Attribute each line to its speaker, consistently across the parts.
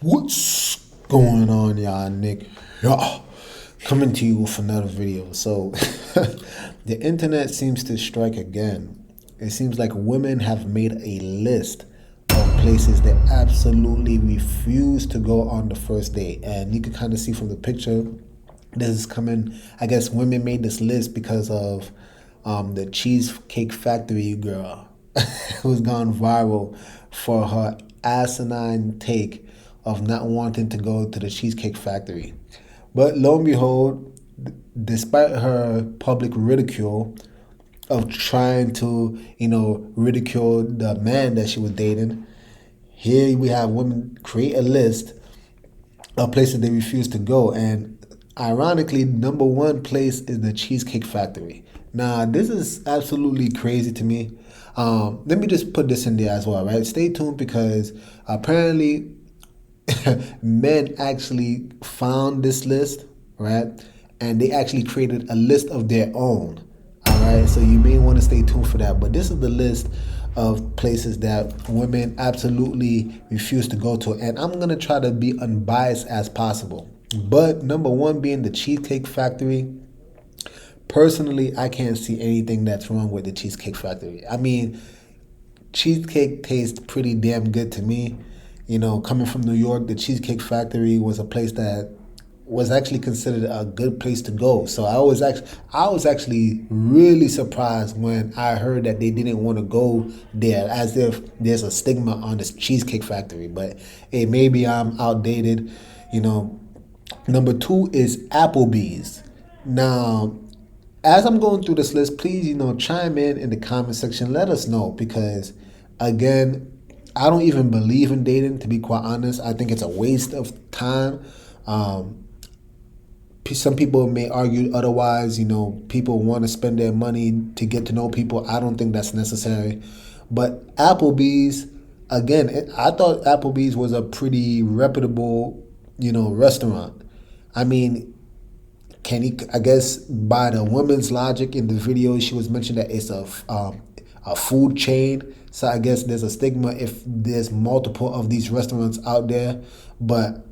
Speaker 1: What's going on, y'all? Nick, yeah, coming to you with another video. So, the internet seems to strike again. It seems like women have made a list of places they absolutely refuse to go on the first date, and you can kind of see from the picture. This is coming. I guess women made this list because of the Cheesecake Factory girl who's gone viral for her asinine take of not wanting to go to the Cheesecake Factory. But lo and behold, despite her public ridicule of trying to, ridicule the man that she was dating, here we have women create a list of places they refuse to go. And ironically, number one place is the Cheesecake Factory. Now, this is absolutely crazy to me. Let me just put this in there as well, right? Stay tuned because apparently men actually found this list, right? And they actually created a list of their own. All right, so you may want to stay tuned for that. But this is the list of places that women absolutely refuse to go to. And I'm going to try to be unbiased as possible. But number one being the Cheesecake Factory. Personally, I can't see anything that's wrong with the Cheesecake Factory. I mean, cheesecake tastes pretty damn good to me. Coming from New York, the Cheesecake Factory was a place that was actually considered a good place to go. So I was actually really surprised when I heard that they didn't want to go there, as if there's a stigma on this Cheesecake Factory. But hey, maybe I'm outdated. Number two is Applebee's. Now, as I'm going through this list, please, chime in the comment section. Let us know because, again, I don't even believe in dating, to be quite honest. I think it's a waste of time. Some people may argue otherwise. People want to spend their money to get to know people. I don't think that's necessary. But Applebee's, again, I thought Applebee's was a pretty reputable, restaurant. I mean, I guess by the woman's logic in the video, she was mentioning that it's a food chain. So I guess there's a stigma if there's multiple of these restaurants out there. But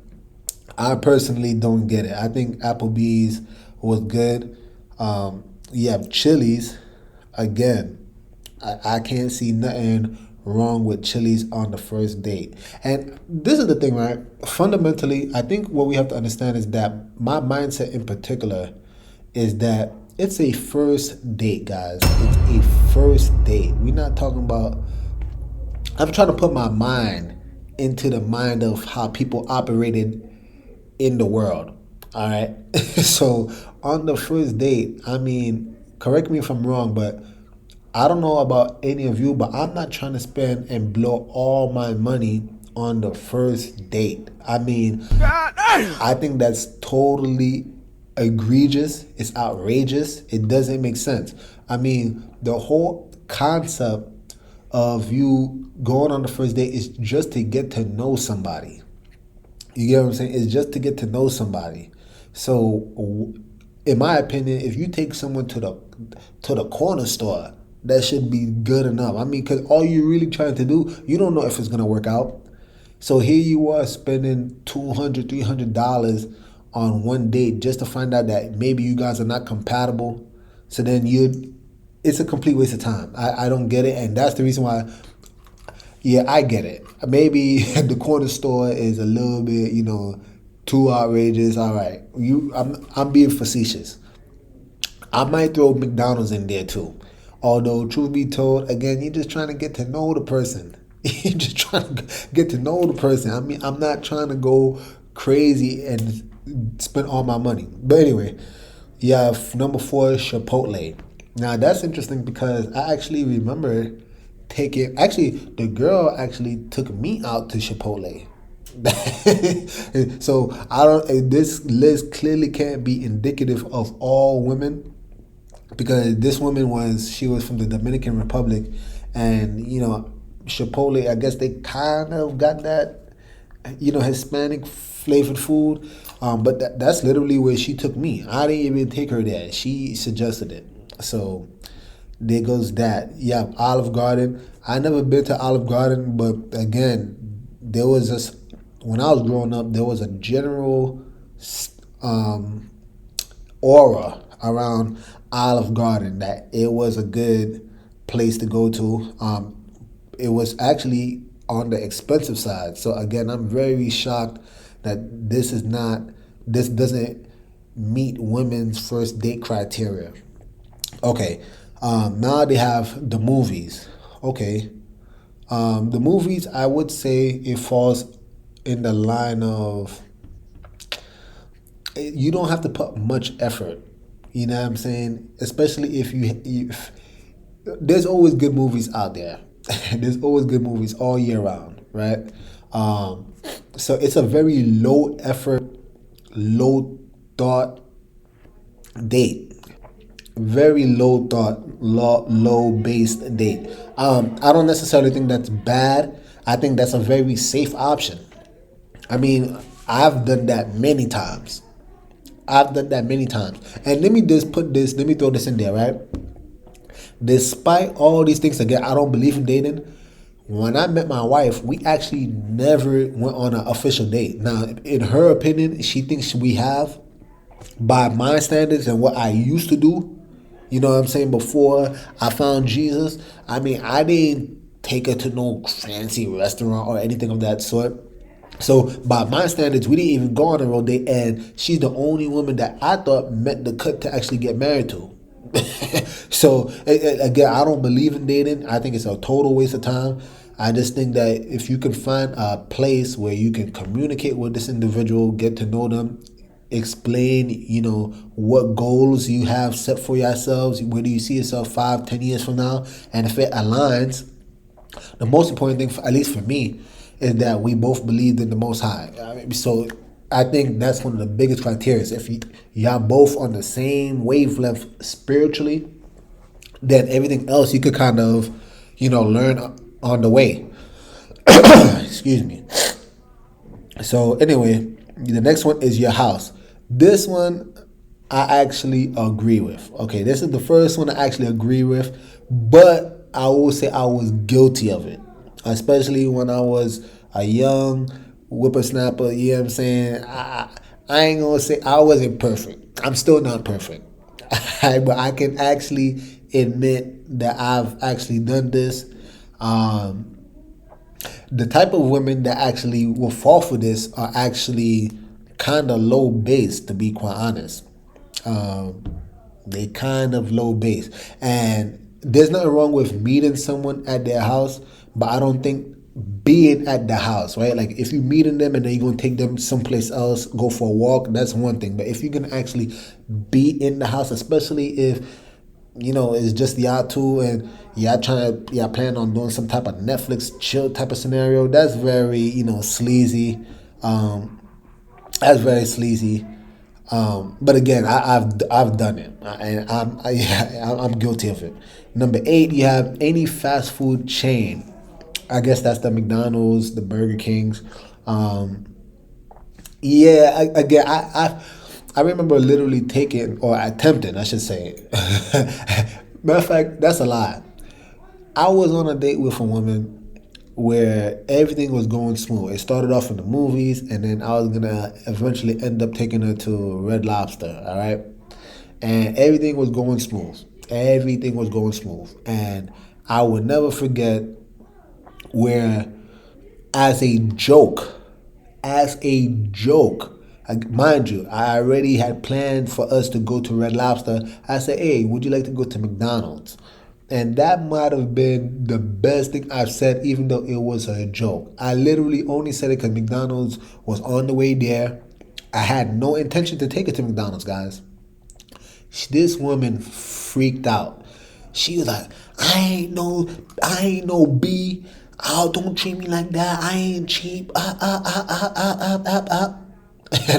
Speaker 1: I personally don't get it. I think Applebee's was good. You have Chili's. Again, I can't see nothing wrong with Chili's on the first date. And this is the thing, right? Fundamentally, I think what we have to understand is that my mindset in particular is that it's a first date, guys. It's a first date. We're not talking about. I'm trying to put my mind into the mind of how people operated in the world. All right. So on the first date, I mean, correct me if I'm wrong, but I don't know about any of you, but I'm not trying to spend and blow all my money on the first date. I mean, I think that's totally egregious. It's outrageous. It doesn't make sense. I mean, the whole concept of you going on the first date is just to get to know somebody. You get what I'm saying? It's just to get to know somebody. So, in my opinion, if you take someone to the corner store, that should be good enough. I mean, because all you're really trying to do, you don't know if it's gonna work out. So here you are spending $200, $300 on one date just to find out that maybe you guys are not compatible. So then it's a complete waste of time. I don't get it, and that's the reason why. Yeah, I get it. Maybe the corner store is a little bit, too outrageous. All right, I'm being facetious. I might throw McDonald's in there too. Although, truth be told, again, you're just trying to get to know the person. You're just trying to get to know the person. I mean, I'm not trying to go crazy and spend all my money. But anyway, yeah, number four is Chipotle. Now, that's interesting because I actually remember actually, the girl actually took me out to Chipotle. So I don't. This list clearly can't be indicative of all women because this woman she was from the Dominican Republic, and Chipotle. I guess they kind of got that Hispanic flavored food, but that's literally where she took me. I didn't even take her there. She suggested it. So there goes that. Yeah, Olive Garden. I never been to Olive Garden, but again, there was this when I was growing up, there was a general um, aura around Olive Garden that it was a good place to go to. It was actually on the expensive side. So again, I'm very shocked that this doesn't meet women's first date criteria. Okay, now they have the movies. Okay, the movies, I would say it falls in the line of you don't have to put much effort. You know what I'm saying? Especially if there's always good movies out there. There's always good movies all year round, right? So it's a very low effort, low thought date. Very low thought, low based date. I don't necessarily think that's bad. I think that's a very safe option. I mean, I've done that many times. I've done that many times. And let me throw this in there, right? Despite all these things, again, I don't believe in dating. When I met my wife, we actually never went on an official date. Now, in her opinion, she thinks we have. By my standards and what I used to do, you know what I'm saying, before I found Jesus, I mean, I didn't take her to no fancy restaurant or anything of that sort. So by my standards, we didn't even go on a road date, and she's the only woman that I thought met the cut to actually get married to. So again, I don't believe in dating. I think it's a total waste of time. I just think that if you can find a place where you can communicate with this individual, get to know them, explain, what goals you have set for yourselves, where do you see yourself 5, 10 years from now, and if it aligns, the most important thing, at least for me, is that we both believed in the Most High. So I think that's one of the biggest criteria. If y'all both on the same wavelength spiritually, then everything else you could kind of, learn on the way. Excuse me. So anyway, the next one is your house. This one I actually agree with. Okay, this is the first one I actually agree with, but I will say I was guilty of it, especially when I was a young whippersnapper. You know what I'm saying? I ain't gonna say I wasn't perfect. I'm still not perfect, but I can actually admit that I've actually done this. The type of women that actually will fall for this are actually kind of low base, to be quite honest. They kind of low base, and there's nothing wrong with meeting someone at their house, but I don't think being at the house, right? Like if you meeting them and then you're gonna take them someplace else, go for a walk, that's one thing. But if you can actually be in the house, especially if it's just y'all two and y'all plan on doing some type of Netflix chill type of scenario, that's very sleazy. That's very sleazy. But again, I've done it, and I'm guilty of it. Number 8, you have any fast food chain. I guess that's the McDonald's, the Burger Kings. Again, I remember literally taking, or attempting, I should say. Matter of fact, that's a lie. I was on a date with a woman where everything was going smooth. It started off in the movies, and then I was gonna eventually end up taking her to Red Lobster. All right, and everything was going smooth. Everything was going smooth, and I would never forget where, as a joke, mind you, I already had planned for us to go to Red Lobster. I said, "Hey, would you like to go to McDonald's?" And that might have been the best thing I've said, even though it was a joke. I literally only said it because McDonald's was on the way there. I had no intention to take it to McDonald's, guys. This woman freaked out. She was like, I ain't no B. Oh, don't treat me like that. I ain't cheap. And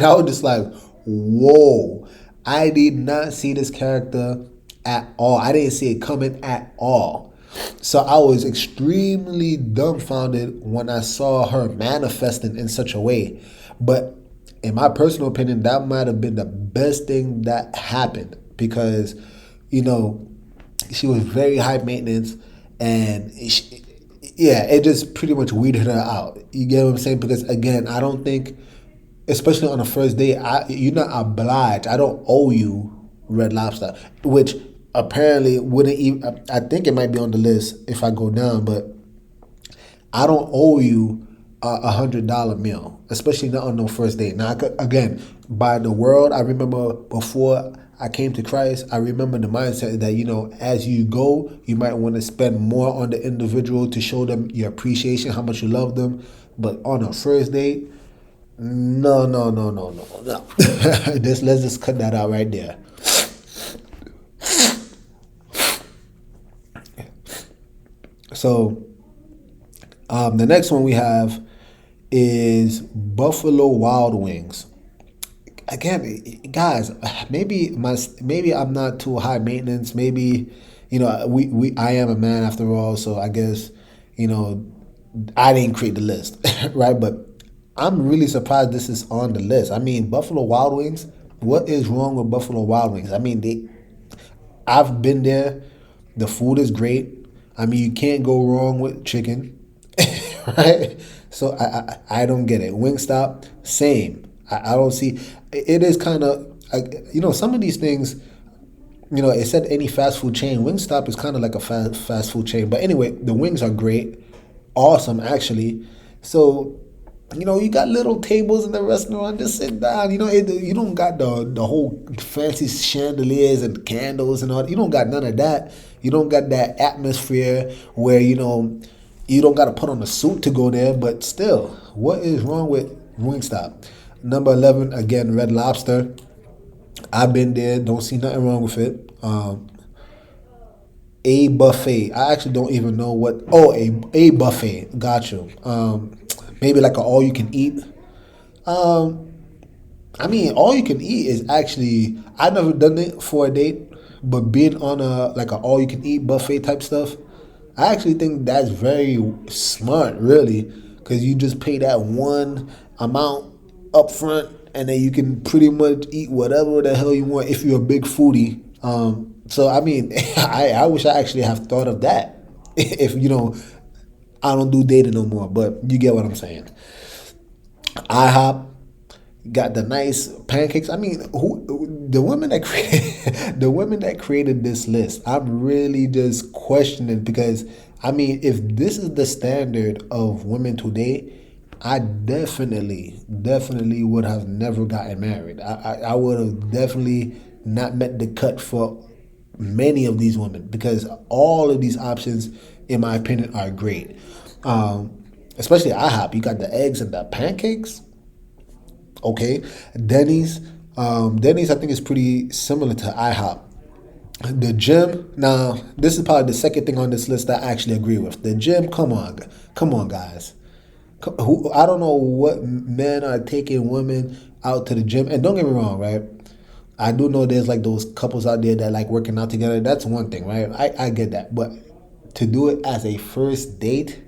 Speaker 1: I was just like, whoa. I did not see this character at all. I didn't see it coming at all. So I was extremely dumbfounded when I saw her manifesting in such a way. But in my personal opinion, that might have been the best thing that happened because, she was very high maintenance, and yeah, it just pretty much weeded her out. You get what I'm saying? Because again, I don't think, especially on a first date, you're not obliged. I don't owe you Red Lobster, which apparently wouldn't even. I think it might be on the list if I go down, but I don't owe you $100 meal, especially not on no first date. Now, again, by the world, I remember before I came to Christ, I remember the mindset that, as you go, you might want to spend more on the individual to show them your appreciation, how much you love them. But on a first date, no, no, no, no, no, no. Let's just cut that out right there. So, the next one we have is Buffalo Wild Wings. Again, guys, maybe I'm not too high maintenance. Maybe, we I am a man after all, so I guess, you know I didn't create the list, right? But I'm really surprised this is on the list. I mean, Buffalo Wild Wings. What is wrong with Buffalo Wild Wings? I mean, I've been there. The food is great. I mean, you can't go wrong with chicken, right? So I don't get it. Wingstop, same. I don't see. It is kind of, some of these things. It said any fast food chain. Wingstop is kind of like a fast food chain. But anyway, the wings are great, awesome actually. So, you got little tables in the restaurant. Just sit down. You don't got the whole fancy chandeliers and candles and all. You don't got none of that. You don't got that atmosphere where you don't got to put on a suit to go there. But still, what is wrong with Wingstop? Number 11 again, Red Lobster. I've been there. Don't see nothing wrong with it. A buffet. I actually don't even know what. Oh, a buffet. Got you. Maybe like a all you can eat. I mean, all you can eat is actually. I've never done it for a date, but being on a all you can eat buffet type stuff, I actually think that's very smart, really, because you just pay that one amount up front, and then you can pretty much eat whatever the hell you want if you're a big foodie. So I mean, I wish I actually have thought of that. If I don't do dating no more, but you get what I'm saying. IHOP got the nice pancakes. I mean, the women that created the women that created this list? I'm really just questioning because I mean, if this is the standard of women today, I definitely would have never gotten married. I would have definitely not met the cut for many of these women because all of these options, in my opinion, are great. Especially IHOP, you got the eggs and the pancakes. Okay, Denny's. Denny's, I think, is pretty similar to IHOP. The gym. Now, this is probably the second thing on this list that I actually agree with. The gym. Come on, guys. I don't know what men are taking women out to the gym. And don't get me wrong, right? I do know there's like those couples out there that like working out together. That's one thing, right? I get that. But to do it as a first date,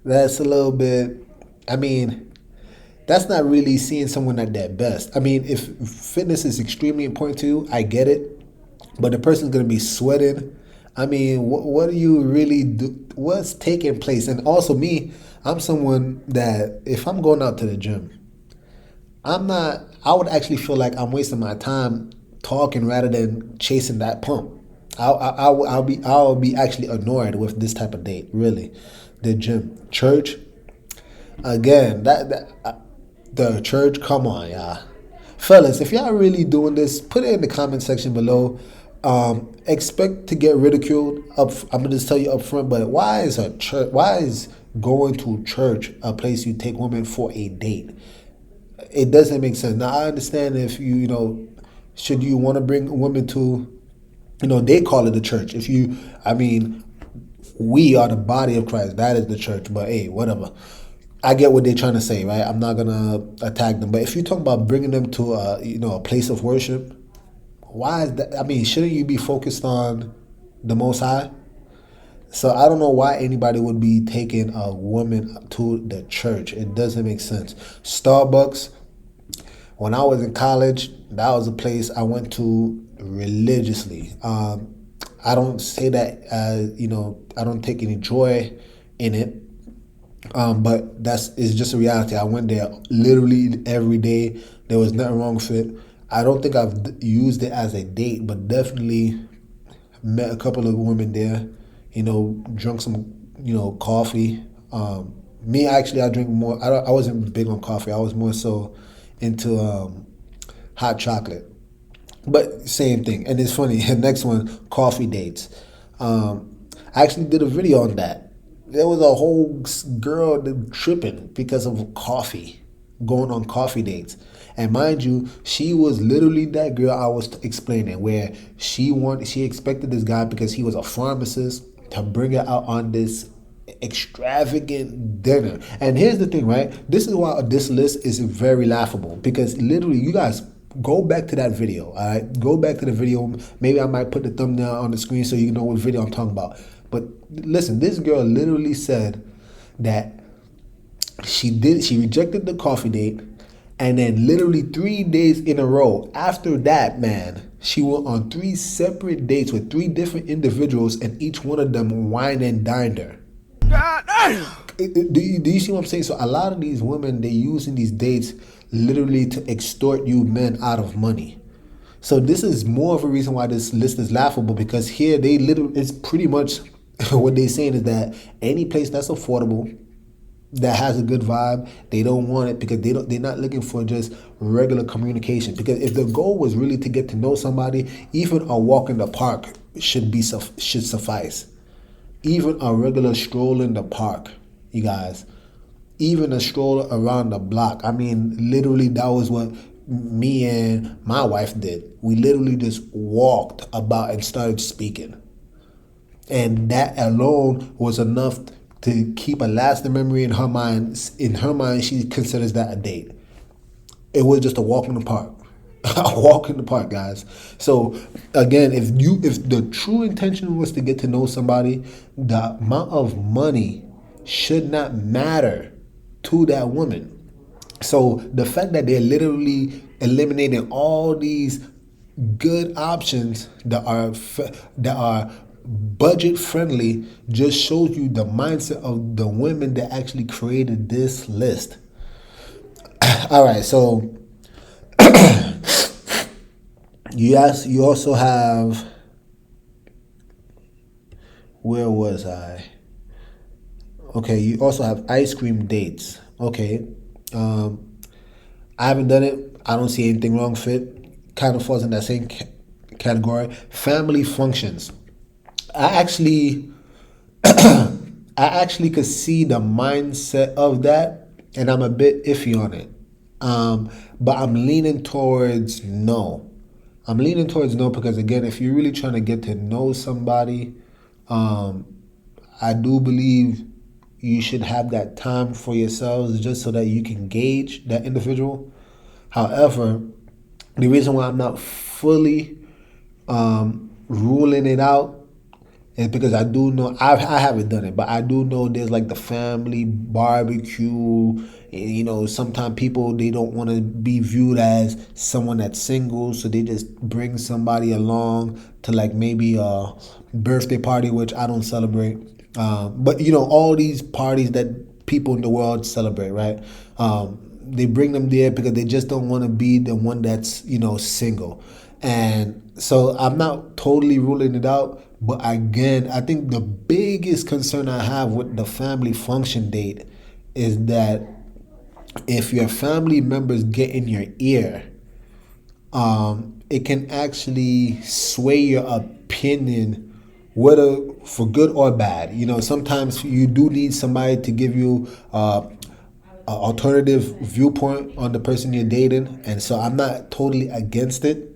Speaker 1: that's a little bit, I mean, that's not really seeing someone at their best. I mean, if fitness is extremely important to you, I get it. But the person's going to be sweating. I mean, what do you really do? What's taking place? And also me, I'm someone that if I'm going out to the gym, I would actually feel like I'm wasting my time talking rather than chasing that pump. I'll be actually annoyed with this type of date, really. The gym. Church, again, the church, come on, y'all. Fellas, if y'all really doing this, put it in the comment section below. Expect to get ridiculed. I'm gonna just tell you up front. But why is a church? Why is going to church a place you take women for a date? It doesn't make sense. Now I understand if should you want to bring women to, they call it the church. I mean, we are the body of Christ. That is the church. But hey, whatever. I get what they're trying to say, right? I'm not gonna attack them. But if you're talking about bringing them to a place of worship, why is that? I mean, shouldn't you be focused on the Most High? So I don't know why anybody would be taking a woman to the church. It doesn't make sense. Starbucks. When I was in college, that was a place I went to religiously. I don't say that I don't take any joy in it. But it's just a reality. I went there literally every day. There was nothing wrong with it. I don't think I've used it as a date, but definitely met a couple of women there. Drunk some coffee. Me actually, I drink more. I wasn't big on coffee. I was more so into hot chocolate. But same thing. And it's funny. The next one, coffee dates. I actually did a video on that. There was a whole girl tripping because of coffee, going on coffee dates. And mind you, she was literally that girl I was explaining, where she expected this guy, because he was a pharmacist, to bring her out on this extravagant dinner. And here's the thing, right? This is why this list is very laughable, because literally, you guys go back to that video. All right, go back to the video. Maybe I might put the thumbnail on the screen so you know what video I'm talking about. But listen, this girl literally said that she rejected the coffee date, and then literally 3 days in a row after that, man, she went on 3 separate dates with 3 different individuals, and each one of them wined and dined her. God damn! Do you see what I'm saying? So a lot of these women, they using these dates literally to extort you men out of money. So this is more of a reason why this list is laughable, because here it's pretty much what they're saying is that any place that's affordable, that has a good vibe, they don't want it, because they're not looking for just regular communication. Because if the goal was really to get to know somebody, even a walk in the park should suffice. Even a regular stroll in the park, you guys. Even a stroll around the block. I mean, literally, that was what me and my wife did. We literally just walked about and started speaking. And that alone was enough to keep a lasting memory in her mind. In her mind, she considers that a date. It was just a walk in the park. A walk in the park, guys. So again, if the true intention was to get to know somebody, the amount of money should not matter to that woman. So the fact that they're literally eliminating all these good options that are budget friendly just shows you the mindset of the women that actually created this list. All right, so you also have, where was I? Okay, you also have ice cream dates. Okay, I haven't done it. I don't see anything wrong with it. Kind of falls in that same category. Family functions. I actually could see the mindset of that, and I'm a bit iffy on it. But I'm leaning towards no. I'm leaning towards no, because again, if you're really trying to get to know somebody, I do believe you should have that time for yourselves, just so that you can gauge that individual. However, the reason why I'm not fully ruling it out is because I do know, I haven't done it, but I do know there's like the family barbecue. Sometimes people, they don't want to be viewed as someone that's single, so they just bring somebody along to like maybe a birthday party, which I don't celebrate. But all these parties that people in the world celebrate, right? They bring them there because they just don't want to be the one that's single. And so I'm not totally ruling it out, but again, I think the biggest concern I have with the family function date is that if your family members get in your ear, it can actually sway your opinion, whether for good or bad. Sometimes you do need somebody to give you an alternative viewpoint on the person you're dating, and so I'm not totally against it.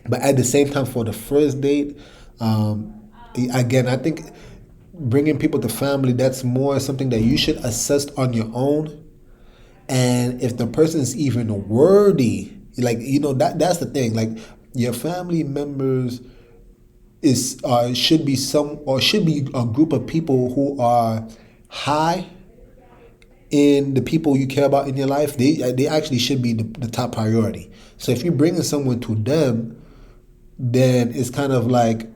Speaker 1: But at the same time, for the first date, again, I think bringing people to family, that's more something that you should assess on your own. And if the person is even worthy, that's the thing. Like, your family members should be a group of people who are high in the people you care about in your life. They actually should be the top priority. So if you're bringing someone to them, then it's kind of like,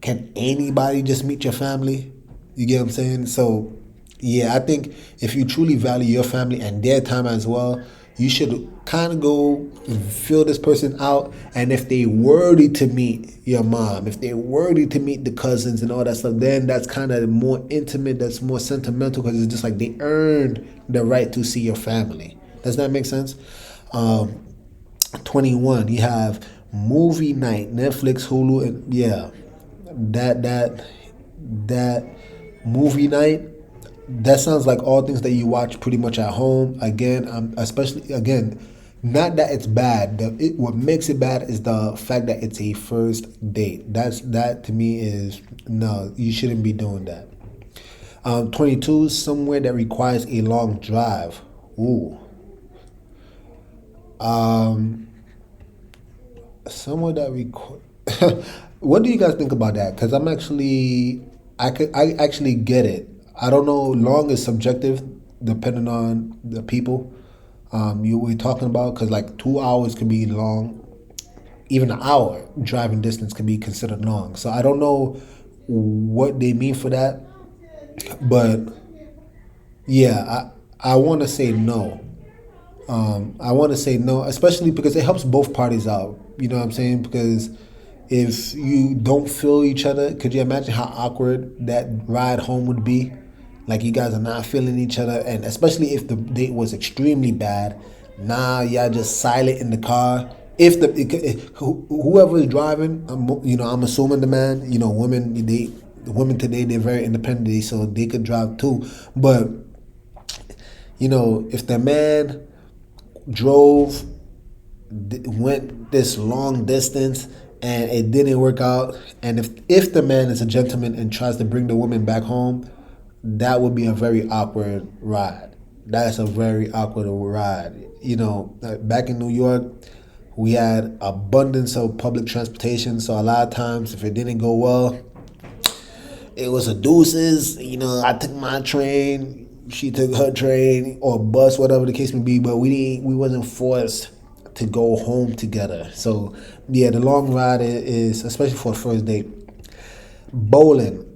Speaker 1: can anybody just meet your family? You get what I'm saying? So, yeah, I think if you truly value your family and their time as well, you should kind of go feel this person out. And if they worthy to meet your mom, if they're worthy to meet the cousins and all that stuff, then that's kind of more intimate, that's more sentimental because it's just like they earned the right to see your family. Does that make sense? Um, 21, you have movie night, Netflix, Hulu, and yeah, that movie night, that sounds like all things that you watch pretty much at home. Again, especially again, not that it's bad. What makes it bad is the fact that it's a first date. That to me is no. You shouldn't be doing that. 22, somewhere that requires a long drive. Ooh, somewhere that requires. What do you guys think about that? Because I actually get it. I don't know. Long is subjective, depending on the people you were talking about. Because like 2 hours can be long. Even an hour driving distance can be considered long. So I don't know what they mean for that, but yeah, I want to say no. I want to say no, especially because it helps both parties out. You know what I'm saying? Because if you don't feel each other, could you imagine how awkward that ride home would be? Like you guys are not feeling each other, and especially if the date was extremely bad. Nah, y'all just silent in the car. If whoever is driving, I'm assuming the man. Women today they're very independent, so they could drive too. But if the man drove, went this long distance and it didn't work out, and if the man is a gentleman and tries to bring the woman back home, that would be a very awkward ride. That's a very awkward ride. Back in New York, we had abundance of public transportation, so a lot of times if it didn't go well, it was a deuces. I took my train, she took her train or bus, whatever the case may be. But we wasn't forced to go home together. So yeah, the long ride is especially for the first date. Bowling.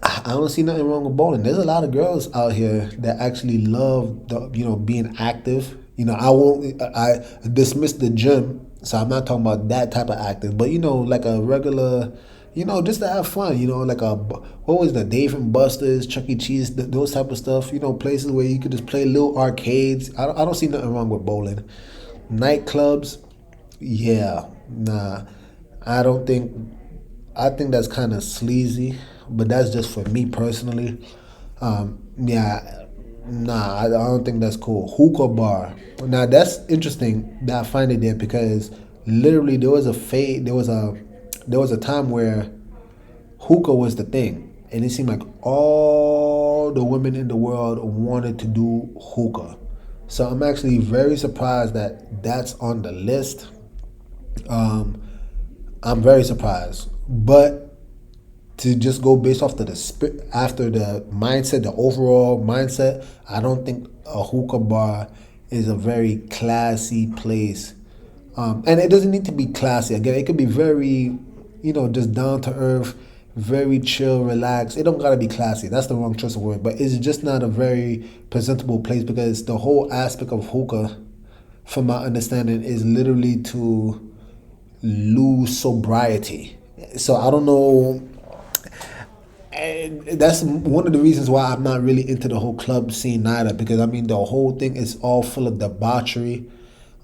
Speaker 1: I don't see nothing wrong with bowling. There's a lot of girls out here that actually love being active. I dismiss the gym, so I'm not talking about that type of active, but like a regular, just to have fun. Like what was the Dave and Buster's, Chuck E. Cheese, those type of stuff. Places where you could just play little arcades. I don't see nothing wrong with bowling. Nightclubs, yeah, nah. I don't think I think that's kind of sleazy, but that's just for me personally. Yeah, nah, I don't think that's cool. Hookah bar. Now that's interesting that I find it there because literally there was a time where hookah was the thing, and it seemed like all the women in the world wanted to do hookah. So I'm actually very surprised that that's on the list. Um, I'm very surprised, but to just go based off after the mindset, the overall mindset, I don't think a hookah bar is a very classy place. And it doesn't need to be classy. Again, it could be very, just down to earth, very chill, relaxed. It don't gotta be classy. That's the wrong choice of word. But it's just not a very presentable place because the whole aspect of hookah, from my understanding, is literally to lose sobriety. So I don't know. And that's one of the reasons why I'm not really into the whole club scene either, because I mean the whole thing is all full of debauchery.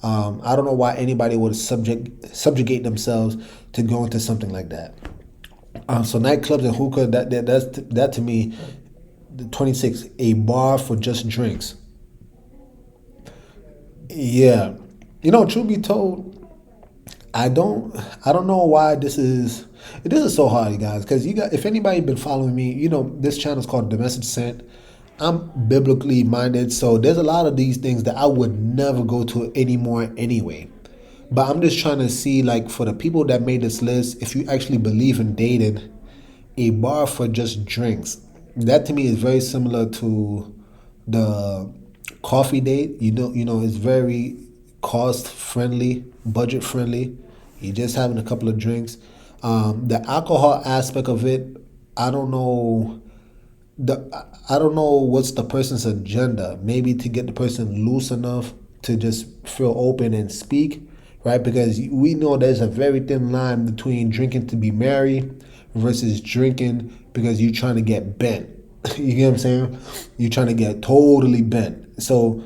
Speaker 1: I don't know why anybody would subjugate themselves to go into something like that. So nightclubs and hookah, that to me, the 26, a bar for just drinks. Yeah, truth be told, I don't I don't know why this is so hard, you guys. Because if anybody been following me, this channel is called Domestic Descent. I'm biblically minded, so there's a lot of these things that I would never go to anymore anyway. But I'm just trying to see, like, for the people that made this list, if you actually believe in dating, a bar for just drinks. That to me is very similar to the coffee date. It's very cost friendly, budget friendly. You're just having a couple of drinks. The alcohol aspect of it, I don't know. I don't know what's the person's agenda. Maybe to get the person loose enough to just feel open and speak, right? Because we know there's a very thin line between drinking to be merry versus drinking because you're trying to get bent. You get what I'm saying? You're trying to get totally bent. So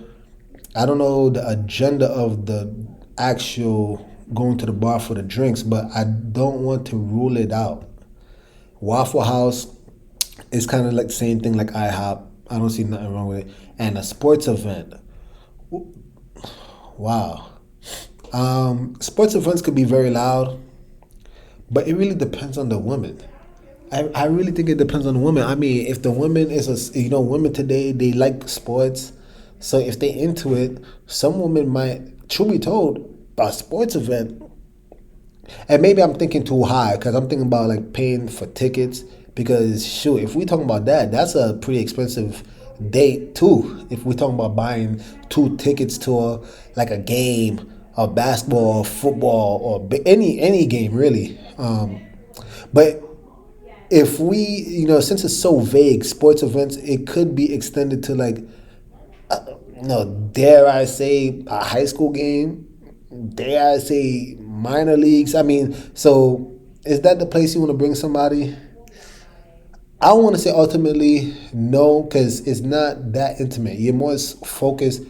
Speaker 1: I don't know the agenda of the actual going to the bar for the drinks, but I don't want to rule it out. Waffle House is kind of like the same thing like IHOP. I don't see nothing wrong with it. And a sports event. Wow. Sports events could be very loud, but it really depends on the woman. I really think it depends on the woman. I mean, if the woman is women today, they like sports. So if they into it, some women might, truth be told, a sports event. And maybe I'm thinking too high because I'm thinking about like paying for tickets. Because shoot, if we talking about that, that's a pretty expensive date too. If we talking about buying two tickets to like a game, a basketball, or football, or any game really. But if we, since it's so vague, sports events, it could be extended to like, dare I say, a high school game, dare I say, minor leagues. I mean, so is that the place you want to bring somebody? I want to say ultimately no, because it's not that intimate. You're more focused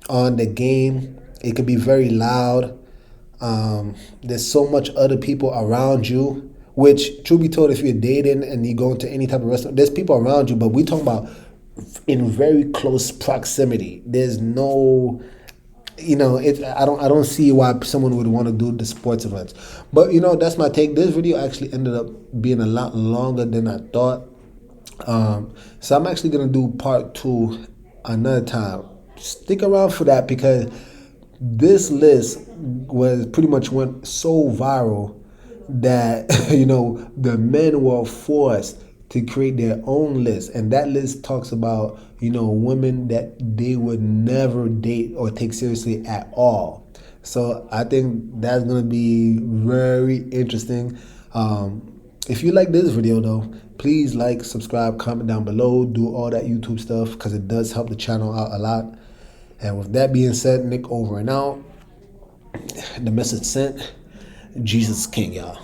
Speaker 1: on the game. It could be very loud. There's so much other people around you, which, truth be told, if you're dating and you go into any type of restaurant, there's people around you, but we talking about in very close proximity. There's no, I don't see why someone would want to do the sports events. But that's my take. This video actually ended up being a lot longer than I thought. So I'm actually gonna do part 2 another time. Stick around for that because this list was pretty much went so viral that the men were forced to create their own list, and that list talks about women that they would never date or take seriously at all. So I think that's gonna be very interesting. If you like this video though, please like, subscribe, comment down below, do all that YouTube stuff because it does help the channel out a lot. And with that being said, Nick over and out. The message sent. Jesus King, y'all.